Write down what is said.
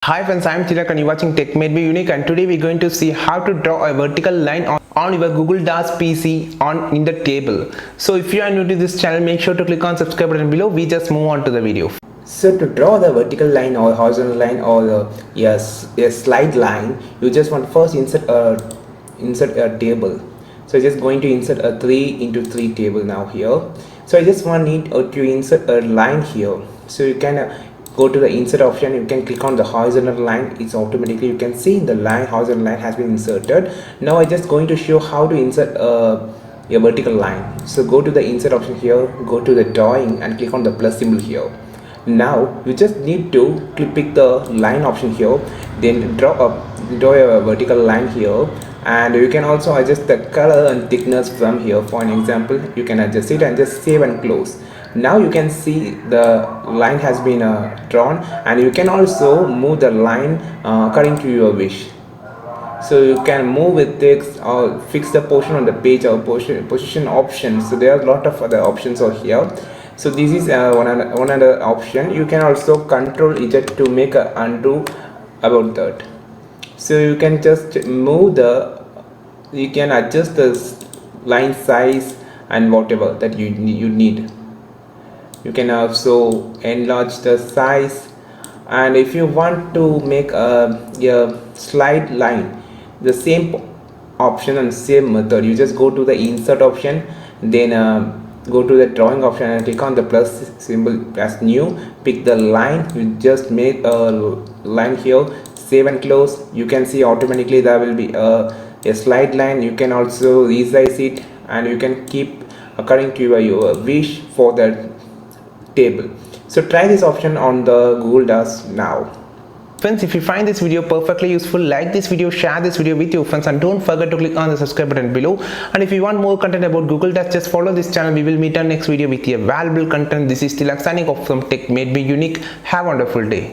Hi friends, I am Tilak and you're watching Tech Made Me Unique, and today we're going to see how to draw a vertical line on your Google Docs PC in the table. So if you are new to this channel, make sure to click on subscribe button below. We just move on to the video. So to draw the vertical line or horizontal line or a slide line, you just want to first insert a table. So I'm just going to insert a 3 into 3 table now here. So I just need to insert a line here. So you can go to the insert option. You can click on the horizontal line. It's automatically, you can see the line, horizontal line has been inserted. Now I'm just going to show how to insert a vertical line. So go to the insert option here, go to the drawing and click on the plus symbol here. Now you just need to pick the line option here, then draw a vertical line here, and you can also adjust the color and thickness from here. For an example, you can adjust it and just save and close. Now you can see the line has been drawn, and you can also move the line according to your wish. So you can move with text or fix the portion on the page or position options. So there are a lot of other options over here. So this is one other option. You can also control Z to make a undo about that. So you can just move you can adjust the line size and whatever that you need. You can also enlarge the size, and if you want to make a slide line, the same option and same method, you just go to the insert option, then go to the drawing option and click on the plus symbol as new, pick the line, you just make a line here, save and close. You can see automatically there will be a slide line. You can also resize it, and you can keep according to your wish for the table. So try this option on the Google Docs now. Friends, if you find this video perfectly useful, like this video, share this video with your friends, and don't forget to click on the subscribe button below. And if you want more content about Google Docs, just follow this channel. We will meet on next video with a valuable content. This is Tilak signing off from Tech Made Me Unique. Have a wonderful day.